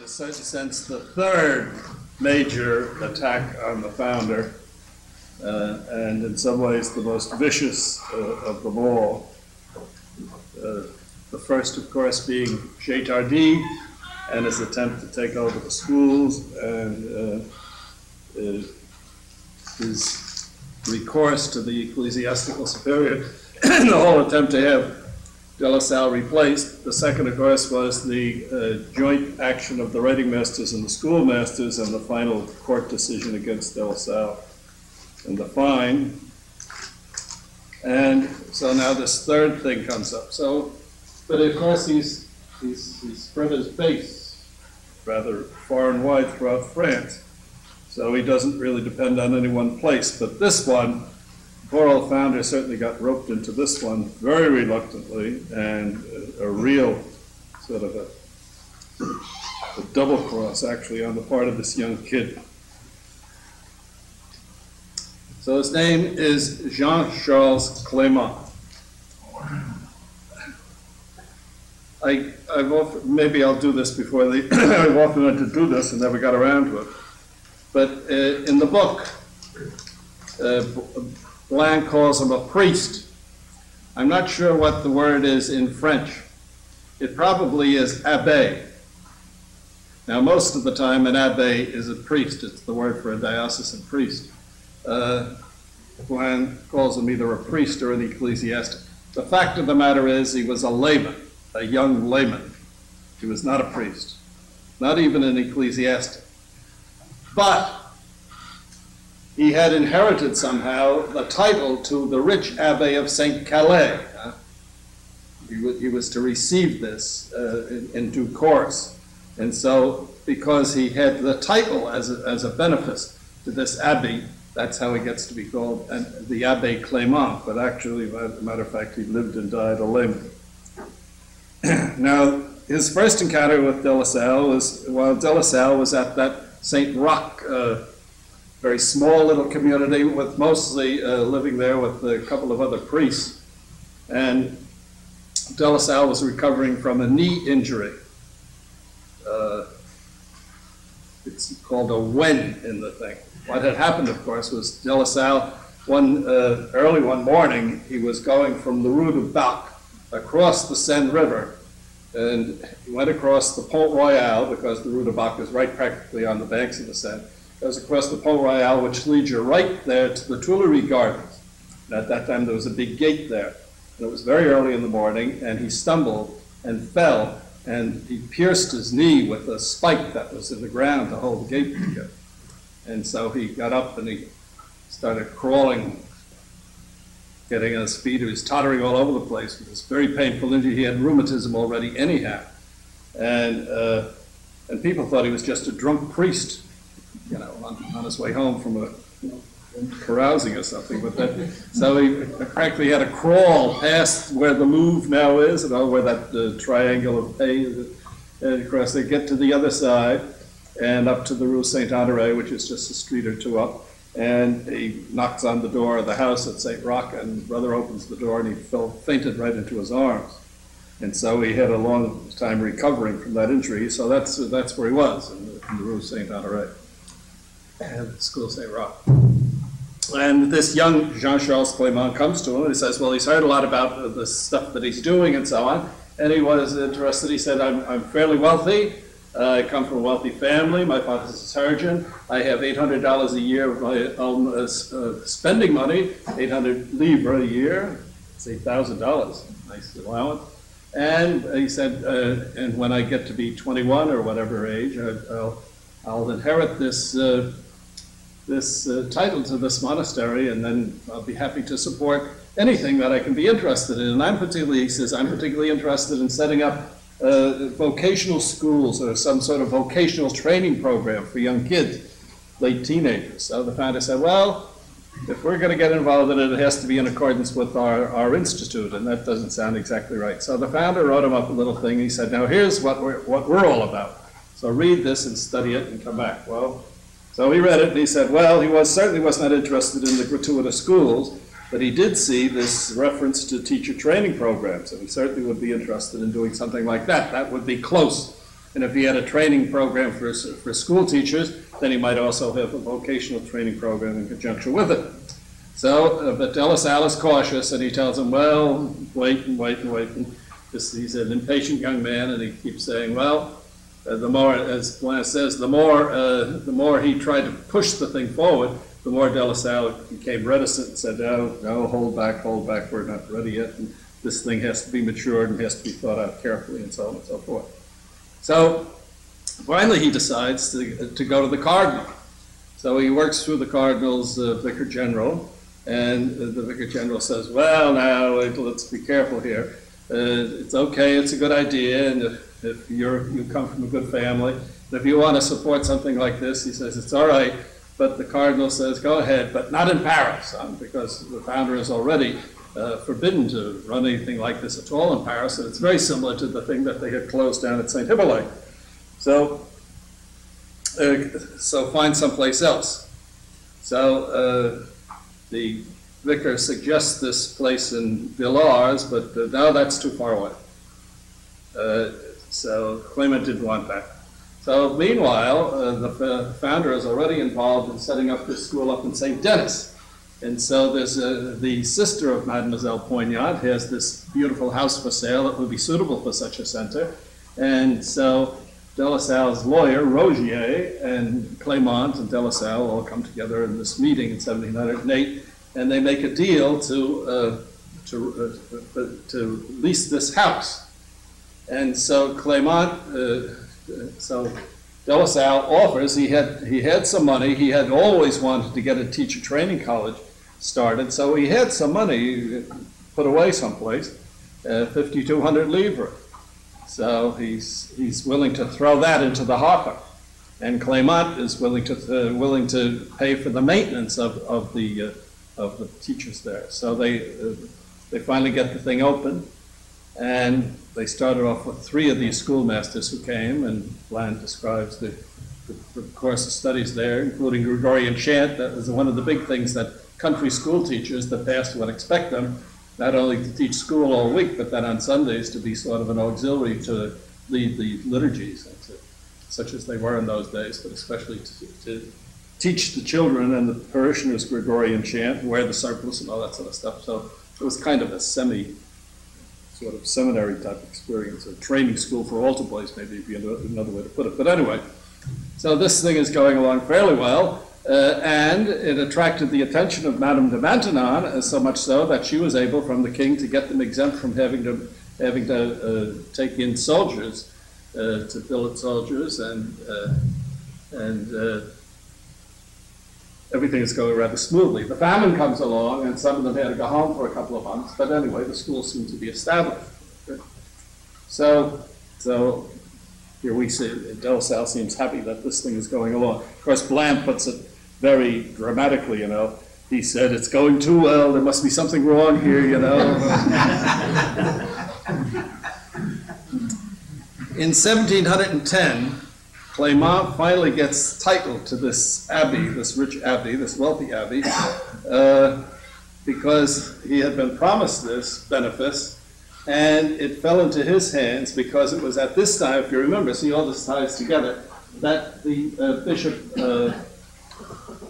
a certain sense, the third major attack on the founder, and in some ways the most vicious of them all. The first, of course, being Chetardi and his attempt to take over the schools, and his recourse to the ecclesiastical superior, and the whole attempt to have De La Salle replaced. The second, of course, was the joint action of the writing masters and the schoolmasters, and the final court decision against De La Salle and the fine. And so now this third thing comes up. So, but of course he's spread his base rather far and wide throughout France. So he doesn't really depend on any one place. But this one, poor old founder certainly got roped into this one very reluctantly, and a real sort of a double cross actually on the part of this young kid. So his name is Jean-Charles Clément. I've often, maybe I'll do this before I've often wanted to do this and never got around to it. But in the book, Blanc calls him a priest. I'm not sure what the word is in French. It probably is abbé. Now, most of the time, an abbé is a priest. It's the word for a diocesan priest. Blanc calls him either a priest or an ecclesiastic. The fact of the matter is he was a layman, a young layman. He was not a priest, not even an ecclesiastic. But he had inherited somehow the title to the rich abbé of St. Calais. He was to receive this in due course. And so, because he had the title as a benefice to this abbey, that's how he gets to be called the Abbé Clément. But actually, as a matter of fact, he lived and died a layman. Now, his first encounter with De La Salle was while De La Salle was at that St. Roch, very small little community with mostly living there with a couple of other priests. And De La Salle was recovering from a knee injury. It's called a wen in the thing. What had happened, of course, was De La Salle, early one morning, he was going from the Rue de Bac across the Seine River, and he went across the Pont Royal, because the Rue de Bac is right practically on the banks of the Seine. Goes across the Pont Royal, which leads you right there to the Tuileries Gardens. And at that time, there was a big gate there. And it was very early in the morning, and he stumbled and fell, and he pierced his knee with a spike that was in the ground to hold the gate together. And so he got up and he started crawling, getting on his feet. He was tottering all over the place with this very painful injury. He had rheumatism already anyhow. And people thought he was just a drunk priest, you know, on his way home from carousing or something. But so he practically had to crawl past where the Louvre now is, you know, where that triangle of hay is. And of course, they get to the other side and up to the Rue Saint-Honoré, which is just a street or two up. And he knocks on the door of the house at St. Roch, and his brother opens the door, and he fainted right into his arms. And so he had a long time recovering from that injury. So that's where he was, in the Rue Saint-Honoré, and the School St. Roch. And this young Jean-Charles Clément comes to him, and he says, well, he's heard a lot about the stuff that he's doing and so on. And he was interested. He said, I'm fairly wealthy. I come from a wealthy family. My father's a surgeon. I have $800 a year of my own spending money, 800 livres a year. It's $8,000, nice allowance. And he said, and when I get to be 21 or whatever age, I'll inherit this title to this monastery, and then I'll be happy to support anything that I can be interested in. And he says, I'm particularly interested in setting up vocational schools or some sort of vocational training program for young kids, late teenagers. So the founder said, well, if we're going to get involved in it, it has to be in accordance with our institute, and that doesn't sound exactly right. So the founder wrote him up a little thing. He said, now here's what we're all about. So read this and study it and come back. Well, so he read it and he said, well, he certainly was not interested in the gratuitous schools, but he did see this reference to teacher training programs, and he certainly would be interested in doing something like that. That would be close And if he had a training program for school teachers, then he might also have a vocational training program in conjunction with it. So, but De La Salle is cautious, and he tells him, well, wait and wait and wait. And he's an impatient young man, and he keeps saying, well, the more, as Glenn says, the more he tried to push the thing forward, the more De La Salle became reticent and said, no, hold back, we're not ready yet. And this thing has to be matured and has to be thought out carefully, and so on and so forth. So finally he decides to go to the cardinal. So he works through the cardinal's vicar general, and the vicar general says, well, now, let's be careful here. It's okay, it's a good idea, and if you come from a good family, if you want to support something like this, he says, it's all right, but the cardinal says, go ahead, but not in Paris, because the founder is already forbidden to run anything like this at all in Paris, and it's very similar to the thing that they had closed down at St. Hippolyte. So find someplace else. So the vicar suggests this place in Villars, but no, that's too far away. So Clement didn't want that. So meanwhile, the founder is already involved in setting up this school up in St. Denis. And so there's the sister of Mademoiselle Poignant has this beautiful house for sale that would be suitable for such a center. And so De La Salle's lawyer, Rogier, and Clement and De La Salle all come together in this meeting in 1708, and they make a deal to lease this house. And so Clement, so De La Salle offers, he had some money, he had always wanted to get a teacher training college started, so he had some money put away someplace, 5,200 livres. So he's willing to throw that into the hopper, and Clement is willing to pay for the maintenance of the teachers there. So they finally get the thing open, and they started off with 3 of these schoolmasters who came, and Bland describes the course of studies there, including Gregorian chant. That was one of the big things that country school teachers, the pastor would expect them, not only to teach school all week, but then on Sundays to be sort of an auxiliary to lead the liturgies, such as they were in those days, but especially to teach the children and the parishioners Gregorian chant, and wear the surplice and all that sort of stuff. So it was kind of a sort of seminary type experience, a training school for altar boys, maybe would be another way to put it. But anyway, so this thing is going along fairly well. And it attracted the attention of Madame de Maintenon, so much so that she was able, from the king, to get them exempt from having to take in soldiers, to billet soldiers, and everything is going rather smoothly. The famine comes along, and some of them had to go home for a couple of months, but anyway, the school seemed to be established. So here we see De La Salle seems happy that this thing is going along. Of course, Bland puts it very dramatically, you know. He said, it's going too well, there must be something wrong here, you know. In 1710, Clement finally gets title to this abbey, this rich abbey, this wealthy abbey, because he had been promised this benefice, and it fell into his hands because it was at this time, if you remember, see all this ties together, that the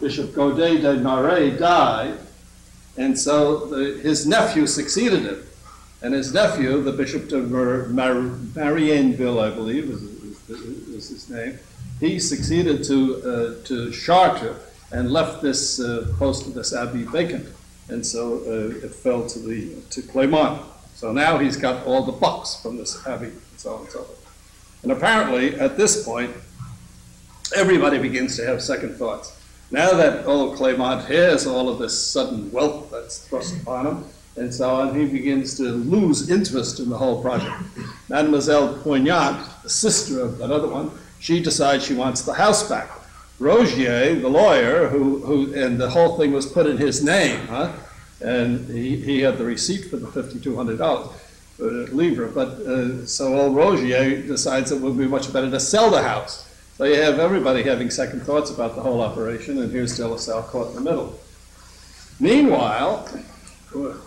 Bishop Godet de Marais died, and so his nephew succeeded him. And his nephew, the Bishop de Marienville, I believe is his name, he succeeded to Chartres and left this post of this abbey vacant. And so it fell to Clement. So now he's got all the bucks from this abbey, and so on and so forth. And apparently, at this point, everybody begins to have second thoughts. Now that old Clement has all of this sudden wealth that's thrust upon him, and so on, he begins to lose interest in the whole project. Mademoiselle Poignant, the sister of that other one, she decides she wants the house back. Rogier, the lawyer, and the whole thing was put in his name, and he had the receipt for the $5,200 livre, but so old Rogier decides it would be much better to sell the house. So you have everybody having second thoughts about the whole operation, and here's De La Salle caught in the middle. Meanwhile,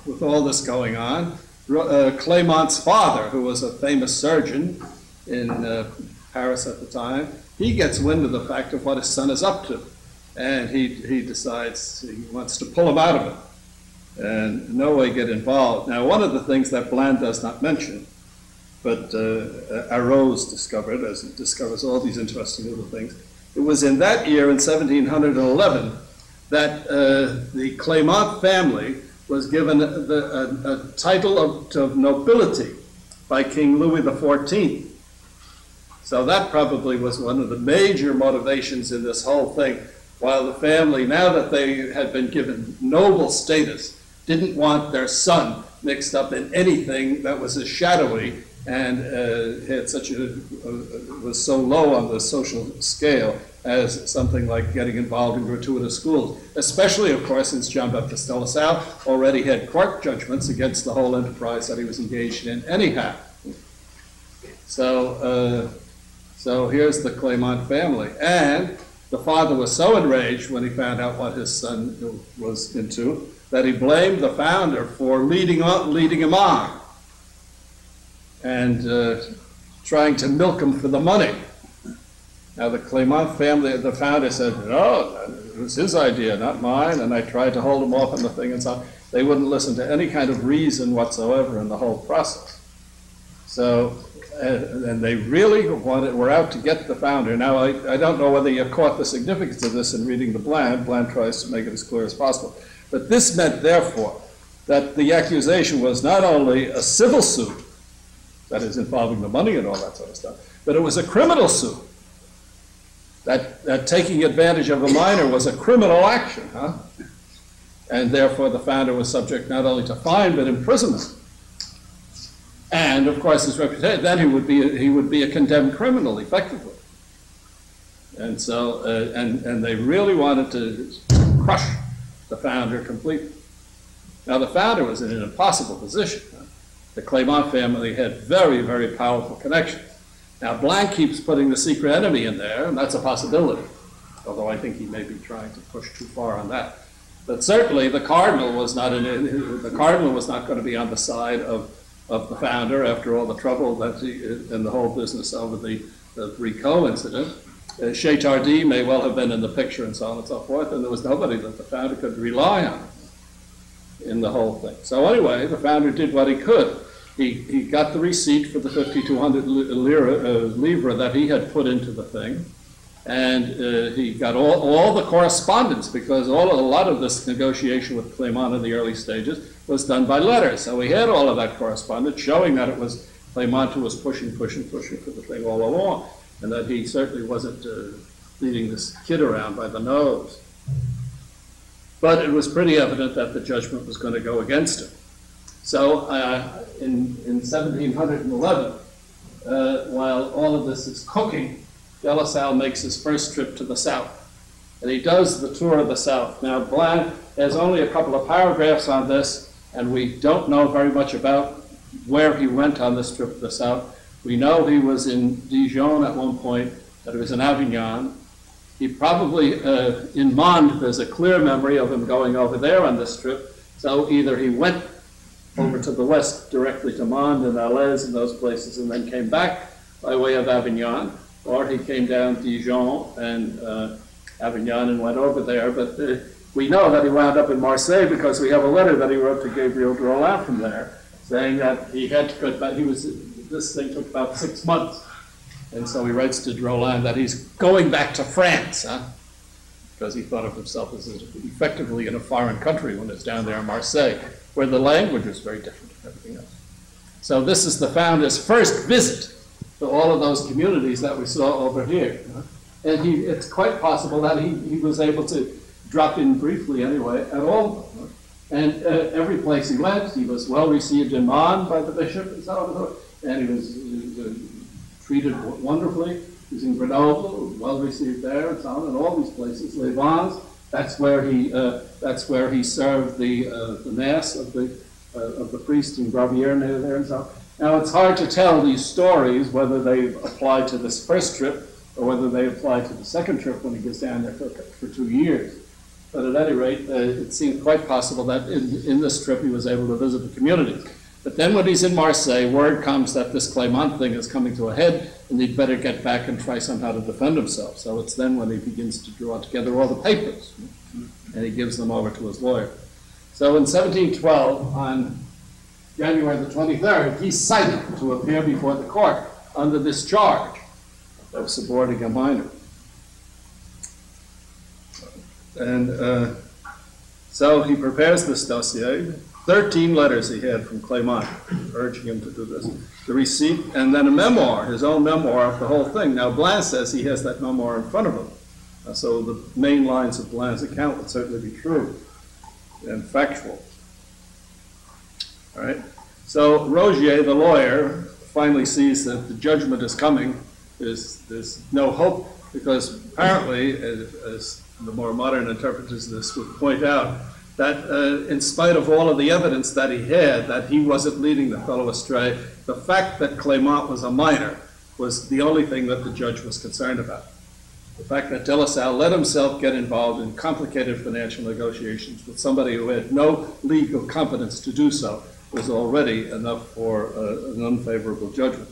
with all this going on, Clement's father, who was a famous surgeon in Paris at the time, he gets wind of the fact of what his son is up to. And he decides he wants to pull him out of it and in no way get involved. Now, one of the things that Bland does not mention, but Arose discovered, as he discovers all these interesting little things, it was in that year, in 1711, that the Clément family was given a title of nobility by King Louis XIV. So that probably was one of the major motivations in this whole thing, while the family, now that they had been given noble status, didn't want their son mixed up in anything that was as shadowy and had such was so low on the social scale as something like getting involved in gratuitous schools, especially, of course, since Jean-Baptiste de La Salle already had court judgments against the whole enterprise that he was engaged in anyhow. So, so here's the Clément family. And the father was so enraged when he found out what his son was into that he blamed the founder for leading him on and trying to milk him for the money. Now the Clément family, the founder said, no, it was his idea, not mine, and I tried to hold him off on the thing and so on. They wouldn't listen to any kind of reason whatsoever in the whole process. So, and they really were out to get the founder. Now, I don't know whether you caught the significance of this in reading the Bland. Bland tries to make it as clear as possible. But this meant, therefore, that the accusation was not only a civil suit, that is involving the money and all that sort of stuff, but it was a criminal suit. That taking advantage of a minor was a criminal action, huh? And therefore the founder was subject not only to fine, but imprisonment. And of course his reputation, then he would be a condemned criminal, effectively. And so, and they really wanted to crush the founder completely. Now the founder was in an impossible position. Huh? The Clément family had very, very powerful connections. Now Blanc keeps putting the secret enemy in there, and that's a possibility, although I think he may be trying to push too far on that. But certainly the cardinal was not going to be on the side of the founder after all the trouble that in the whole business over the Grieken incident. Chétardy may well have been in the picture and so on and so forth, and there was nobody that the founder could rely on in the whole thing. So anyway, the founder did what he could. He got the receipt for the 5,200 livres that he had put into the thing, and he got all the correspondence, because a lot of this negotiation with Clément in the early stages was done by letter. So he had all of that correspondence showing that it was Clément who was pushing for the thing all along, and that he certainly wasn't leading this kid around by the nose. But it was pretty evident that the judgment was going to go against him. So in 1711, while all of this is cooking, de La Salle makes his first trip to the south. And he does the tour of the south. Now, Blanc has only a couple of paragraphs on this, and we don't know very much about where he went on this trip to the south. We know he was in Dijon at one point, that he was in Avignon. He probably, in Mende, there's a clear memory of him going over there on this trip. So either he went over to the west directly to Mende and Alès and those places and then came back by way of Avignon, or he came down Dijon and Avignon and went over there. But we know that he wound up in Marseille because we have a letter that he wrote to Gabriel de Rollin from there saying that he had to go back. This thing took about 6 months. And so he writes to Rollin that he's going back to France, huh? Because he thought of himself as effectively in a foreign country when it's down there in Marseille, where the language is very different from everything else. So this is the founder's first visit to all of those communities that we saw over here. And it's quite possible that he was able to drop in briefly anyway at all. And every place he went, he was well received in Mende by the bishop and so on. And he was treated wonderfully. He was in Grenoble, well received there and so on, and all these places. Les Vans, that's where he served the mass of the priest in Gravier near there and so on. Now it's hard to tell these stories whether they apply to this first trip or whether they apply to the second trip when he gets down there for 2 years. But at any rate, it seems quite possible that in this trip he was able to visit the community. But then when he's in Marseille, word comes that this Clément thing is coming to a head, and he'd better get back and try somehow to defend himself. So it's then when he begins to draw together all the papers, and he gives them over to his lawyer. So in 1712, on January the 23rd, he's cited to appear before the court under this charge of suborning a minor. And so he prepares this dossier. 13 letters he had from Clément urging him to do this. The receipt, and then a memoir, his own memoir of the whole thing. Now, Blanc says he has that memoir in front of him. So the main lines of Blanc's account would certainly be true and factual. All right. So Rogier, the lawyer, finally sees that the judgment is coming. There's no hope, because apparently, as the more modern interpreters of this would point out, that in spite of all of the evidence that he had, that he wasn't leading the fellow astray, the fact that Clément was a minor was the only thing that the judge was concerned about. The fact that De La Salle let himself get involved in complicated financial negotiations with somebody who had no legal competence to do so was already enough for an unfavorable judgment.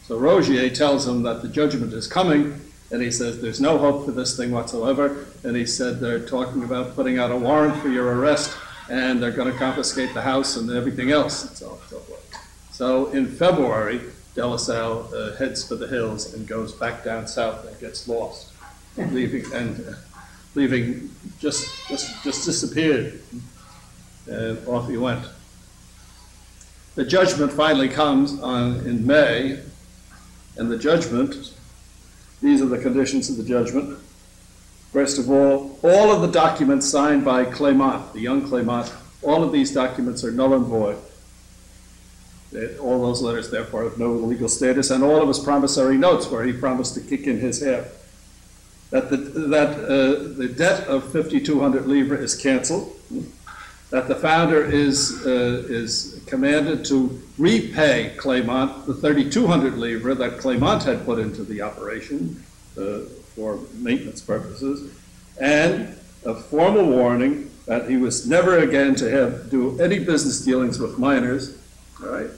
So Rogier tells him that the judgment is coming, and he says there's no hope for this thing whatsoever. And he said they're talking about putting out a warrant for your arrest, and they're going to confiscate the house and everything else, and so on and so forth. So in February, De La Salle heads for the hills and goes back down south and gets lost, leaving just disappeared, and off he went. The judgment finally comes in May, and the judgment, these are the conditions of the judgment. First of all of the documents signed by Clément, the young Clément, all of these documents are null and void. All those letters, therefore, have no legal status, and all of his promissory notes where he promised to kick in his half. That the debt of 5,200 livres is canceled, that the founder is commanded to repay Clément the 3,200 livres that Clément had put into the operation for maintenance purposes, and a formal warning that he was never again to do any business dealings with minors, all right,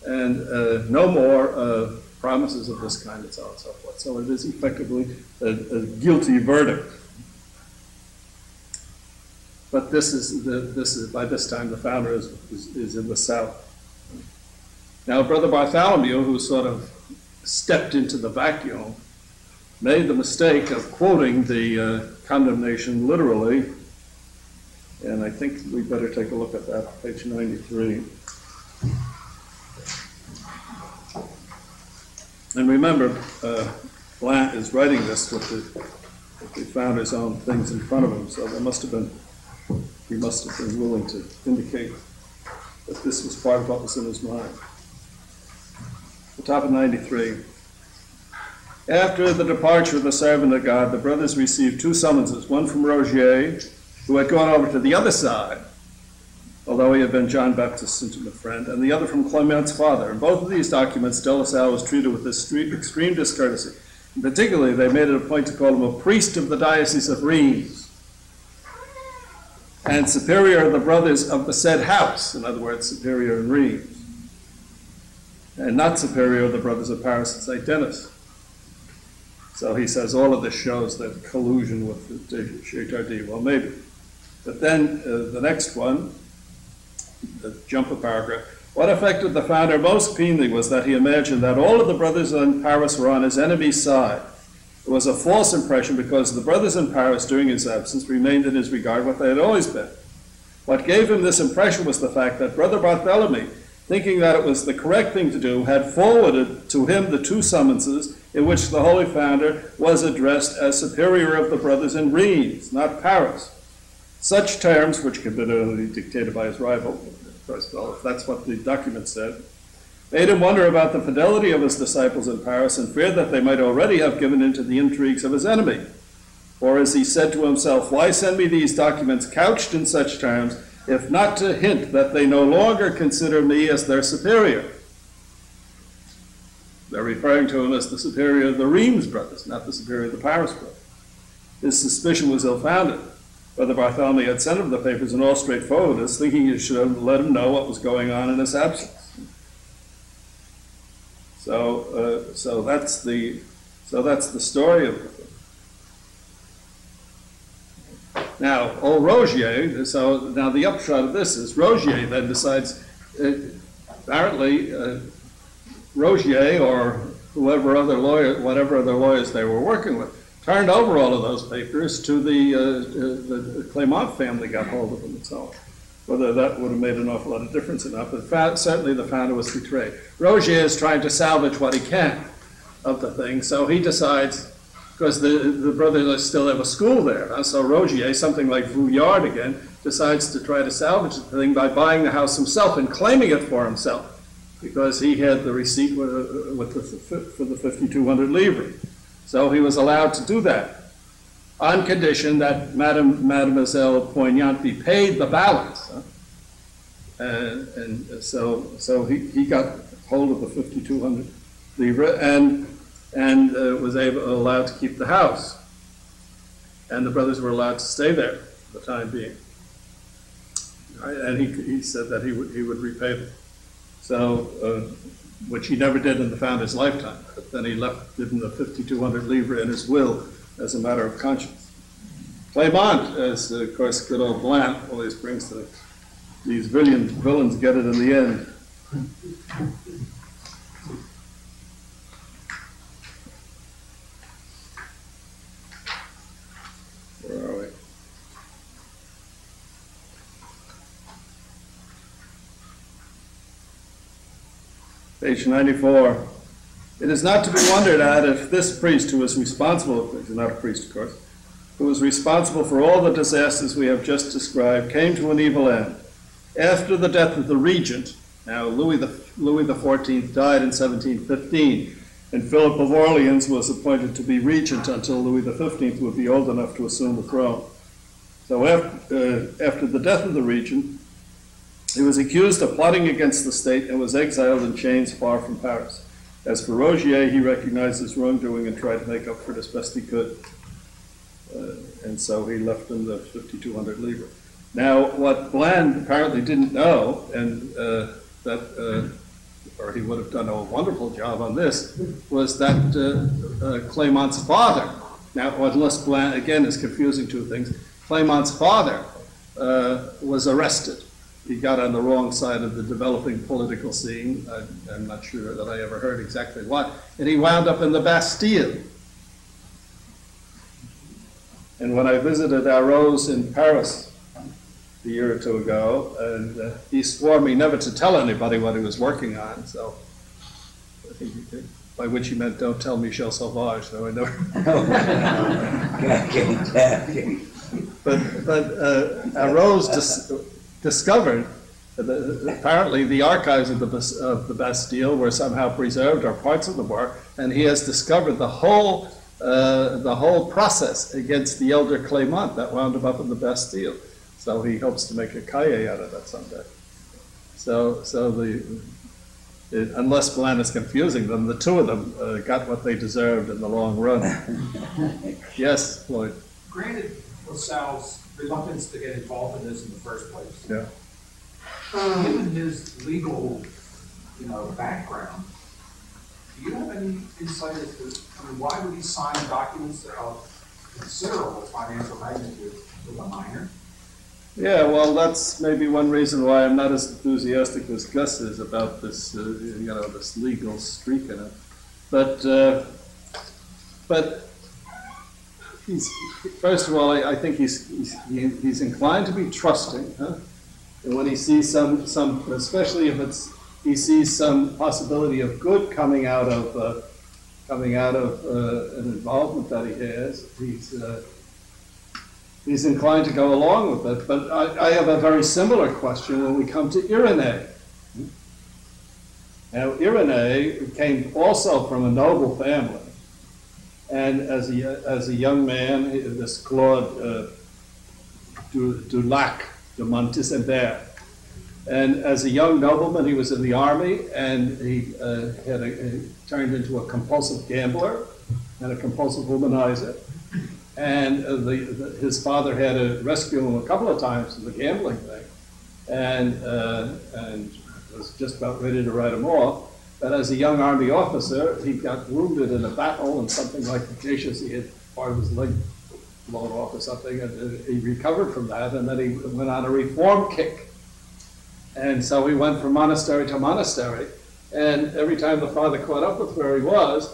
and no more promises of this kind, and so on and so forth. So it is effectively a guilty verdict. But this is by this time the founder is in the south. Now, Brother Bartholomew, who sort of stepped into the vacuum, made the mistake of quoting the condemnation literally, and I think we better take a look at that, page 93. And remember, Blanc is writing this with the founder's own things in front of him, so he must have been willing to indicate that this was part of what was in his mind. The top of 93. After the departure of the servant of God, the brothers received two summonses, one from Rogier, who had gone over to the other side, although he had been John Baptist's intimate friend, and the other from Clément's father. In both of these documents, De La Salle was treated with extreme discourtesy. And particularly, they made it a point to call him a priest of the Diocese of Reims and superior of the brothers of the said house, in other words, superior in Reims, and not superior of the brothers of Paris and St. Denis. So he says all of this shows that collusion with the Chetardy. Well, maybe. But then the next one, jump a paragraph. What affected the founder most keenly was that he imagined that all of the brothers in Paris were on his enemy's side. It was a false impression because the brothers in Paris during his absence remained in his regard what they had always been. What gave him this impression was the fact that Brother Bartholomew, thinking that it was the correct thing to do, had forwarded to him the two summonses in which the Holy Founder was addressed as superior of the brothers in Reims, not Paris. Such terms, which could be only dictated by his rival, of course, well, if that's what the document said, made him wonder about the fidelity of his disciples in Paris and feared that they might already have given in to the intrigues of his enemy. Or as he said to himself, why send me these documents couched in such terms, if not to hint that they no longer consider me as their superior? They're referring to him as the superior of the Reims brothers, not the superior of the Paris brothers. His suspicion was ill-founded. Brother Bartholomew had sent him the papers in all straightforwardness, thinking he should have let him know what was going on in his absence. So that's the story of the thing. Now, old Rogier. So now the upshot of this is Rogier then decides. Apparently, Rogier or whoever other lawyer, whatever other lawyers they were working with, turned over all of those papers to the Clément family, got hold of them and so on. Whether that would have made an awful lot of difference or not, but certainly the founder was betrayed. Rogier is trying to salvage what he can of the thing, so he decides, because the brothers still have a school there, so Rogier, something like Vouillard again, decides to try to salvage the thing by buying the house himself and claiming it for himself, because he had the receipt for the 5,200 livres. So he was allowed to do that, on condition that Mademoiselle Poignant be paid the balance. And so he got hold of the 5,200 livres and was allowed to keep the house. And the brothers were allowed to stay there for the time being. And he said that he would repay them. So, which he never did in the founder's lifetime. But then he given the 5,200 livres in his will as a matter of conscience. Clément, as of course good old Blanc always brings to these villains get it in the end. Where are we? Page 94. It is not to be wondered at if this priest, who was responsible, he's not a priest of course, who was responsible for all the disasters we have just described, came to an evil end. After the death of the regent, now Louis XIV died in 1715, and Philip of Orleans was appointed to be regent until Louis XV would be old enough to assume the throne. So after the death of the regent, he was accused of plotting against the state and was exiled in chains far from Paris. As for Rogier, he recognized his wrongdoing and tried to make up for it as best he could. And so he left him the 5,200 livres. Now, what Bland apparently didn't know, and or he would have done a wonderful job on this, was that Clément's father, now unless Bland, again, is confusing two things, Clément's father was arrested. He got on the wrong side of the developing political scene. I'm not sure that I ever heard exactly what. And he wound up in the Bastille. And when I visited Arros in Paris a year or two ago, and he swore me never to tell anybody what he was working on, so I think he did. By which he meant, don't tell Michel Sauvage, so I never. But Arros discovered that apparently the archives of the Bastille were somehow preserved, or parts of them were, and he has discovered the whole process against the elder Clément that wound him up in the Bastille. So he hopes to make a cahier out of that someday. So unless Bland is confusing them, the two of them got what they deserved in the long run. Yes, Floyd. Granted LaSalle's reluctance to get involved in this in the first place. Yeah. Given his legal, background, do you have any insight as to, why would he sign documents of considerable financial magnitude with a minor? Yeah, well, that's maybe one reason why I'm not as enthusiastic as Gus is about this, this legal streak in it. But he's, first of all, I think he's inclined to be trusting, huh? And when he sees some, especially if he sees some possibility of good coming out of an involvement that he has, he's inclined to go along with it. But I have a very similar question when we come to Irénée. Now, Irénée came also from a noble family, and as a young man, this Claude Dulac de Montesembert, and as a young nobleman, he was in the army, and he turned into a compulsive gambler and a compulsive womanizer. And his father had to rescue him a couple of times from the gambling thing, and was just about ready to write him off. that as a young Army officer, he got wounded in a battle and something like vicious. He had part of his leg blown off or something, and he recovered from that, and then he went on a reform kick. And so he went from monastery to monastery, and every time the father caught up with where he was,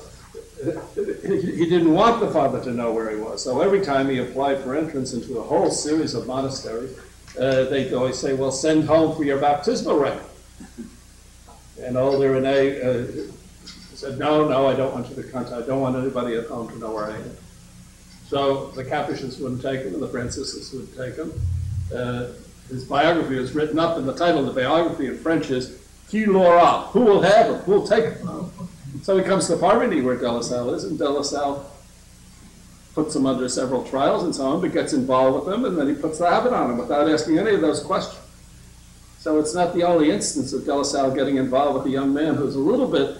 he didn't want the father to know where he was. So every time he applied for entrance into a whole series of monasteries, they'd always say, well, send home for your baptismal rite. And older Rene said, no, I don't want you to contact, I don't want anybody at home to know where I am. So the Capuchins wouldn't take him, and the Franciscans wouldn't take him. His biography was written up, and the title of the biography in French is Qui l'aura? Who will have him? Who will take him? So he comes to Parmeny, where De La Salle is, and De La Salle puts him under several trials and so on, but gets involved with him, and then he puts the habit on him without asking any of those questions. So it's not the only instance of De La Salle getting involved with a young man who's a little bit,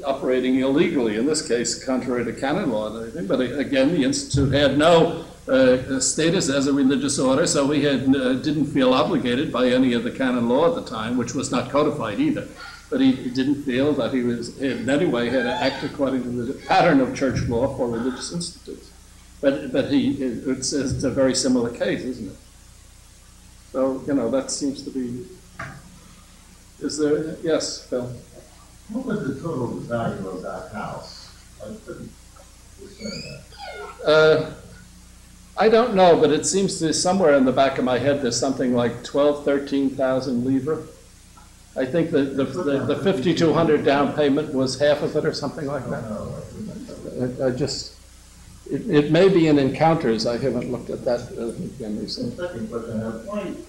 operating illegally, in this case, contrary to canon law and everything. But again, the Institute had no status as a religious order, so we didn't feel obligated by any of the canon law at the time, which was not codified either. But he didn't feel that he in any way had to act according to the pattern of church law for religious institutes. But it's a very similar case, isn't it? So, that seems to be, is there, yes, Phil? What was the total value of that house? I couldn't discern that. I don't know, but it seems to somewhere in the back of my head there's something like 13,000 livres. I think the 5,200 down payment was half of it or something like that. It may be in Encounters. I haven't looked at that again recently. The second question,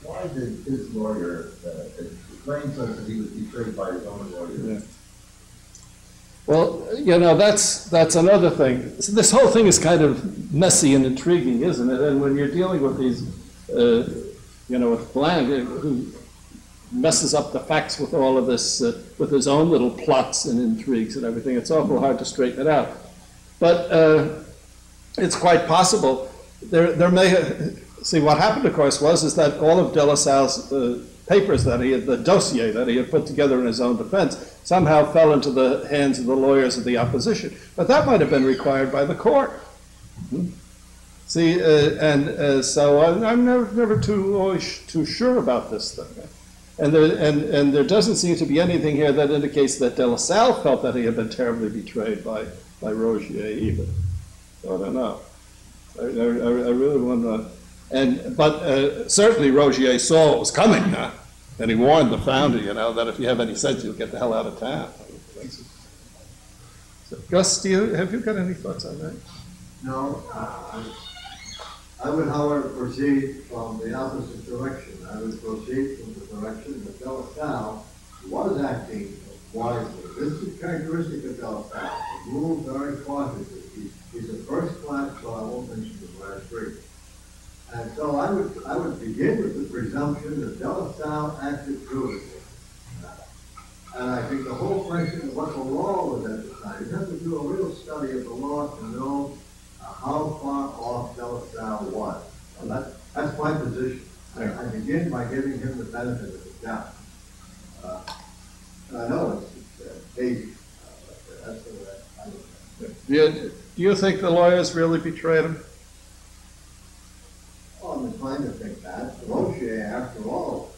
why did his lawyer, it claims that he was betrayed by his own lawyer? Yeah. Well, that's another thing. So this whole thing is kind of messy and intriguing, isn't it? And when you're dealing with these, with Bland, who messes up the facts with all of this, with his own little plots and intrigues and everything, it's awful hard to straighten it out. But it's quite possible. There may see what happened, of course, is that all of De La Salle's papers that he had, the dossier that he had put together in his own defense, somehow fell into the hands of the lawyers of the opposition. But that might have been required by the court. See, so I'm never too sure about this thing. And there doesn't seem to be anything here that indicates that De La Salle felt that he had been terribly betrayed by Rogier either. So I don't know. I really want to. But certainly Rogier saw what was coming, and he warned the founder, that if you have any sense, you'll get the hell out of town. So, Gus, have you got any thoughts on that? No, I would, however, proceed from the opposite direction. I would proceed from the direction that De La Salle was acting wisely. This is characteristic of De La Salle. He moved very cautiously. He's a first-class, so I won't mention the last three. And so I would begin with the presumption that De La Salle acted prudently. And I think the whole question of what the law was at the time, you have to do a real study of the law to know how far off De La Salle was. So that's my position. I begin by giving him the benefit of the doubt. And I know it's hazy, but that's the way I look at it. Do you think the lawyers really betrayed him? Well, I'm inclined to think that. Rogier, after all,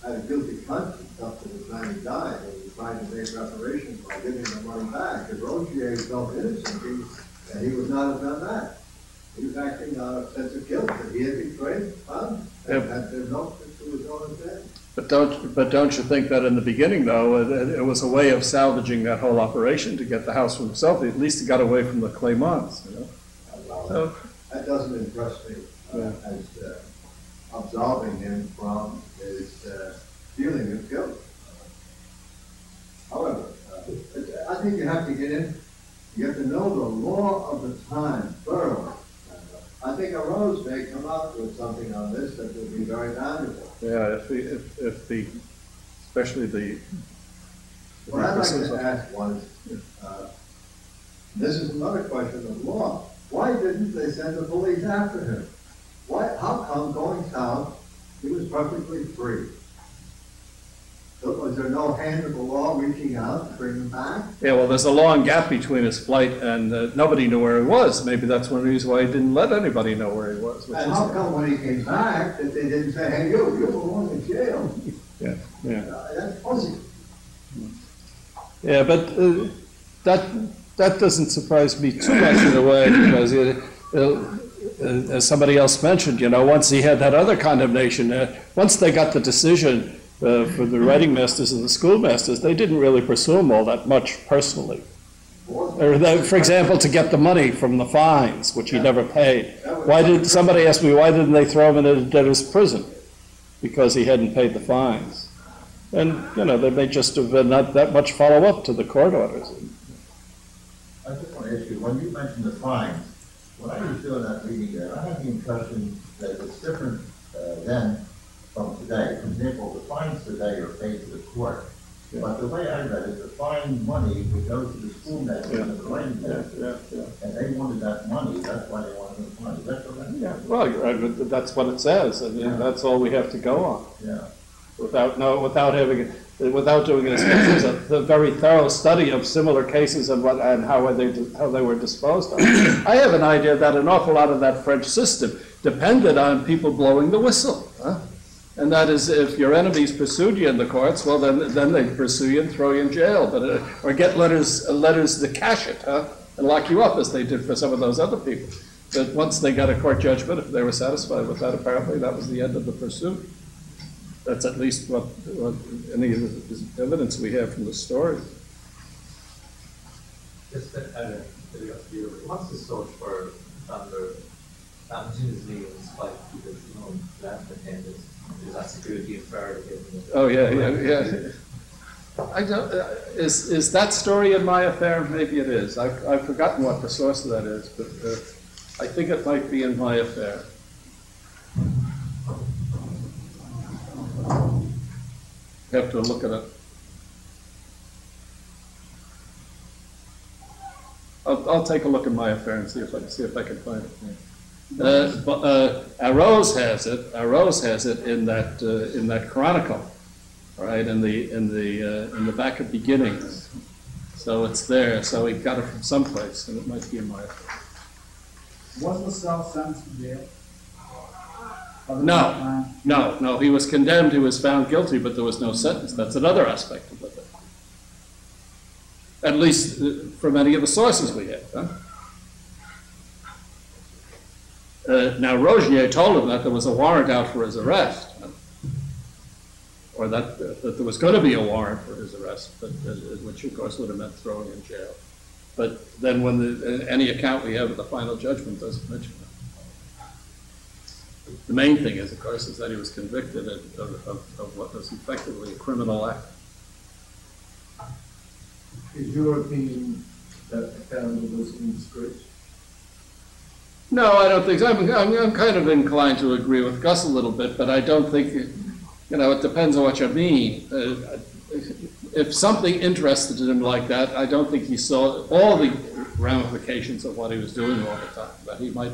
had a guilty conscience up to the time he died, and he tried to make reparations by giving the money back. If Rogier felt innocent, he would not have done that. He was acting out of a sense of guilt that he had betrayed and that there's no to his own intent. But don't you think that in the beginning, though, it was a way of salvaging that whole operation to get the house for himself? At least he got away from the Cléments, Well, So, that doesn't impress me as absolving him from his feeling of guilt. However, I think you have to get in. You have to know the law of the time thoroughly. I think a Rose may come out with something on this that will be very valuable. yeah, especially the. What I'd like to ask was, this is another question of law. Why didn't they send the police after him? How come going south, he was perfectly free? So was there no hand of the law reaching out to bring him back? Yeah, well, there's a long gap between his flight and nobody knew where he was. Maybe that's one reason why he didn't let anybody know where he was. And how come when he came back that they didn't say, hey, you're the one in jail? Yeah, yeah. That's fuzzy. Yeah, but that doesn't surprise me too much in a way, because as somebody else mentioned, you know, once he had that other condemnation, once they got the decision for the writing masters and the schoolmasters, they didn't really pursue him all that much personally. Or for example, to get the money from the fines, which he never paid. Somebody asked me, why didn't they throw him in a debtor's prison? Because he hadn't paid the fines. And, you know, there may just have been not that much follow-up to the court orders. I just want to ask you, when you mentioned the fines, when I was doing that reading there, I had the impression that it's different then from today. For example, the fines today are paid to the court. Yeah. But the way I read it, the fine money would go to the schoolmaster and the writing master. And they wanted that money, that's why they wanted the fine. Is that correct? Yeah, well, you're right, but that's what it says, and that's all we have to go on. Yeah. Without doing a very thorough study of similar cases and how they were disposed of. I have an idea that an awful lot of that French system depended on people blowing the whistle, and that is, if your enemies pursued you in the courts, well, then they pursue you and throw you in jail, or get letters to cash it, and lock you up, as they did for some of those other people. But once they got a court judgment, if they were satisfied with that, apparently that was the end of the pursuit. That's at least what any of the evidence we have from the story. Just what's the source for thunder continuously in spite of the land attendants? Is that security affair? Oh yeah. I don't. Is that story in my affair? Maybe it is. I've forgotten what the source of that is, but I think it might be in my affair. You have to look at it. I'll take a look at my affair and see if I can find it. Arose has it in that chronicle, right? In the back of beginnings. So it's there. So he got it from someplace, and it might be in my affair. Was Lassalle sentenced to jail? No. He was condemned. He was found guilty, but there was no sentence. That's another aspect of the thing. At least from any of the sources we have. Now, Rogier told him that there was a warrant out for his arrest, or that there was going to be a warrant for his arrest, but, which of course would have meant throwing in jail. But then when any account we have of the final judgment doesn't mention that. The main thing is, of course, is that he was convicted of what was effectively a criminal act. Is your opinion that the calendar was indiscreet? No, I don't think so. I'm kind of inclined to agree with Gus a little bit, but I don't think, it depends on what you mean. If something interested him like that, I don't think he saw all the ramifications of what he was doing all the time, but he might.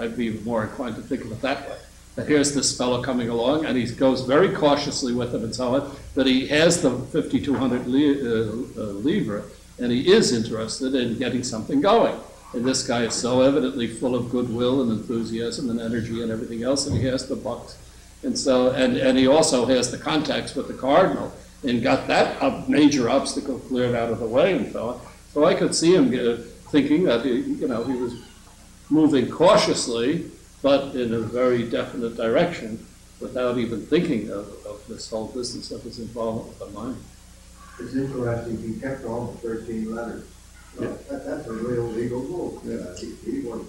I'd be more inclined to think of it that way. That here's this fellow coming along, and he goes very cautiously with him and so on, but he has the 5,200 livres, and he is interested in getting something going. And this guy is so evidently full of goodwill and enthusiasm and energy and everything else, and he has the bucks. And so, and he also has the contacts with the cardinal, and got that major obstacle cleared out of the way and so on. So I could see him thinking that he was moving cautiously, but in a very definite direction, without even thinking of this whole business of his involvement with the mine. It's interesting, he kept all the 13 letters. So Yeah. That's a real legal move. Yeah. He was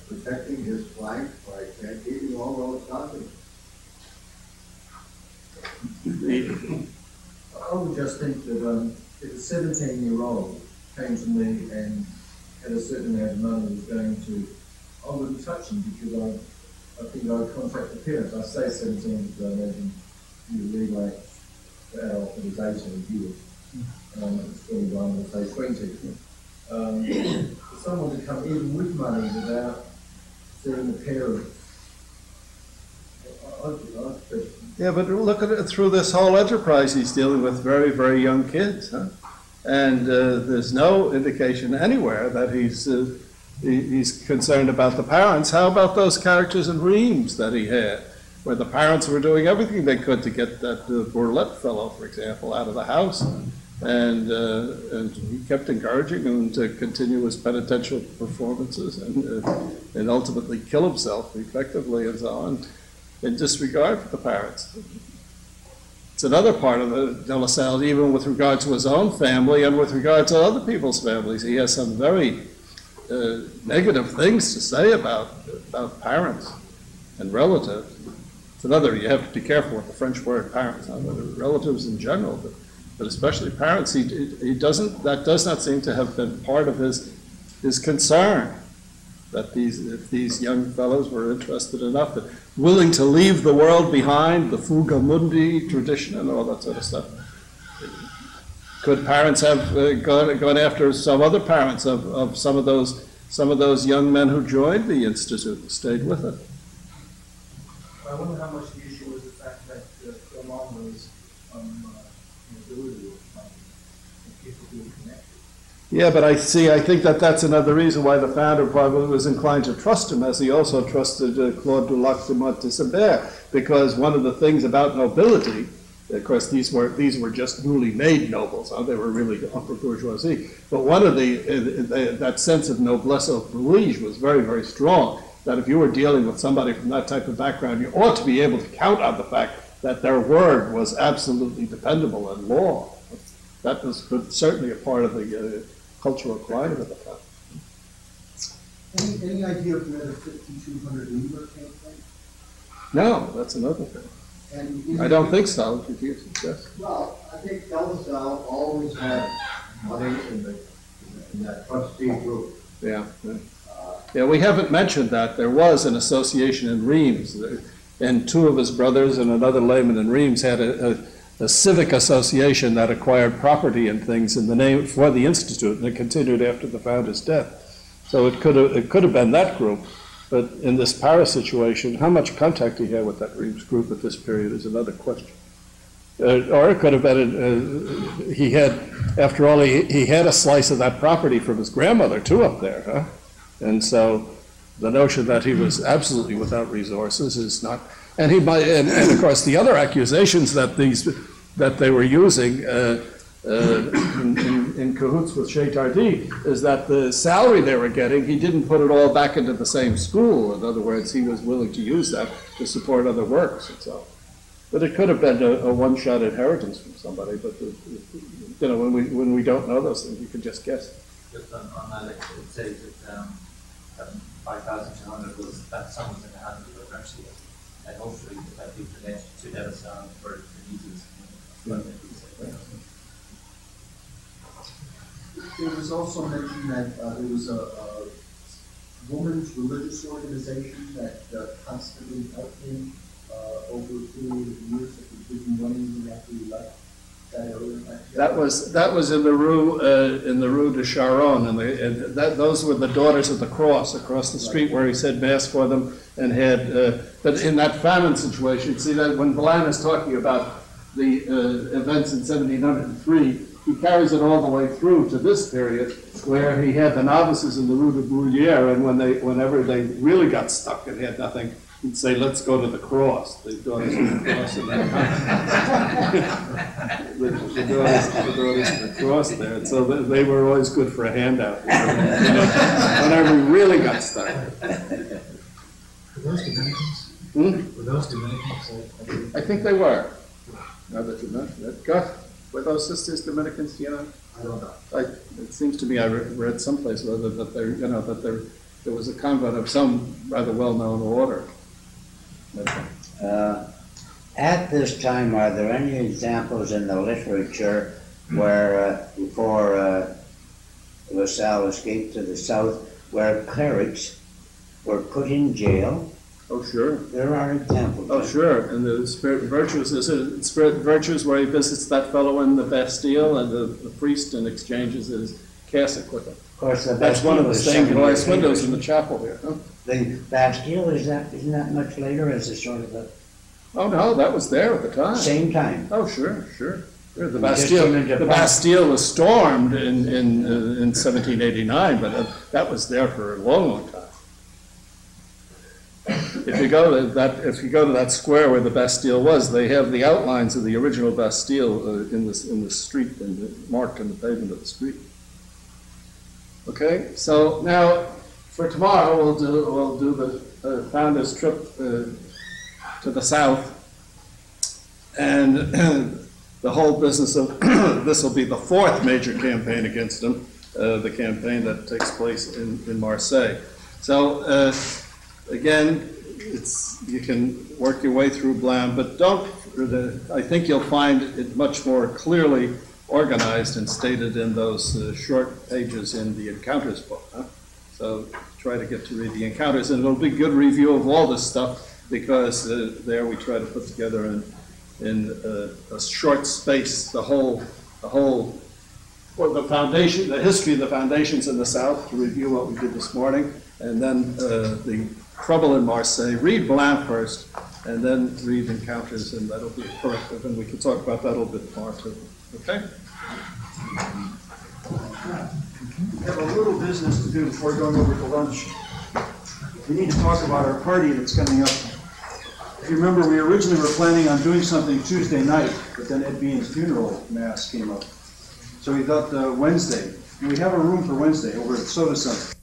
protecting his flank by keeping all those documents. I would just think that if a 17-year-old came to me and had a certain amount of money was going to, I wouldn't touch him because I think I would contact the parents. I say 17 because I imagine the legal age for adult is 18 years. It's 21, let's say 20. For someone to come even with money without seeing the parents, odd question. Yeah, but look at it through this whole enterprise. He's dealing with very, very young kids, huh? And there's no indication anywhere that he's concerned about the parents. How about those characters in Reims that he had, where the parents were doing everything they could to get that Burlette fellow, for example, out of the house, and he kept encouraging him to continue his penitential performances and ultimately kill himself effectively and so on, in disregard for the parents. It's another part of the De La Salle, even with regard to his own family and with regard to other people's families. He has some very negative things to say about parents and relatives. It's another, you have to be careful with the French word parents, not relatives in general, but especially parents. He doesn't, that does not seem to have been part of his concern, that if these young fellows were interested enough, that willing to leave the world behind, the fuga mundi tradition and all that sort of stuff. Could parents have gone after some other parents of some of those young men who joined the Institute and stayed with it? I wonder how much the issue was the fact that Salm was ability of people being connected. Yeah, but I think that's another reason why the founder probably was inclined to trust him, as he also trusted Claude Dulac de Montesembert, because one of the things about nobility, of course, these were just newly made nobles, huh? They were really upper bourgeoisie. But one of that sense of noblesse oblige was very, very strong. That if you were dealing with somebody from that type of background, you ought to be able to count on the fact that their word was absolutely dependable in law. That was certainly a part of the cultural climate of the time. Any idea of where the 5,200 Libra came from? No, that's another thing. And I don't think so. Did you suggest? Well, I think De La Salle always had money in that trustee group. Yeah. Yeah, we haven't mentioned that. There was an association in Reims, and two of his brothers and another layman in Reims had a civic association that acquired property and things in the name for the Institute, and it continued after the founder's death. So it could have been that group, but in this Paris situation, how much contact he had with that Reims group at this period is another question. Or it could have been he had, after all, he had a slice of that property from his grandmother too up there, huh? And so the notion that he was absolutely without resources is not. And he might, and of course, the other accusations that they were using in cahoots with Chez Tardy is that the salary they were getting, he didn't put it all back into the same school. In other words, he was willing to use that to support other works and so. But it could have been a one-shot inheritance from somebody. But when we don't know those things, you can just guess. Just on that, it says that 5,200 was that sum was in the hands of the French, and hopefully that people connected to De La Salle for the needs. There was also mentioned that there was a woman's religious organization that constantly helped him over a period of years that was given money after he left that area. That was in the Rue de Charonne, and those were the Daughters of the Cross across the street, where he said mass for them and had. But in that famine situation, see that when Blan is talking about the events in 1703, he carries it all the way through to this period, where he had the novices in the Rue de Bruyère, and whenever they really got stuck and had nothing, he'd say, "Let's go to the cross." The Daughters of the Cross in that the daughters of the Cross there. And so they were always good for a handout, whenever we really got stuck. Were those Dominicans? Were those Dominicans? I think they were. Now that you mention it. Gus, were those sisters Dominicans, do you know? I don't know. It seems to me I read someplace that there was a convent of some rather well-known order. At this time, are there any examples in the literature where, before Lasalle escaped to the south, where clerics were put in jail? Oh, sure. There are examples. Oh, sure. And the Spirit and Virtues, is it Spirit and Virtues where he visits that fellow in the Bastille, and the priest and exchanges his cassock with him? Of course, the That's one of the Bastille stained is glass 7 windows years in the chapel here. Huh? The Bastille, isn't that much later as a sort of a Oh, no, that was there at the time. Same time. Oh, sure, sure. Sure, the Just came into The power. Bastille was stormed in 1789, but that was there for a long, long time. If you go to that square where the Bastille was, they have the outlines of the original Bastille in the street and marked in the pavement of the street. Okay, so now for tomorrow we'll do the founders trip to the south, and the whole business of this will be the fourth major campaign against him, the campaign that takes place in Marseille. So again, you can work your way through Blam, but I think you'll find it much more clearly organized and stated in those short pages in the Encounters book. Huh? So try to get to read the Encounters, and it'll be a good review of all this stuff, because there we try to put together in a short space the foundation, the history of the foundations in the South, to review what we did this morning, and then the trouble in Marseille. Read Blam first, and then read Encounters, and that'll be a corrective, and we can talk about that a little bit more too. Okay? We have a little business to do before going over to lunch. We need to talk about our party that's coming up. If you remember, we originally were planning on doing something Tuesday night, but then Ed Bean's funeral mass came up. So we thought Wednesday. And we have a room for Wednesday over at Soda Center.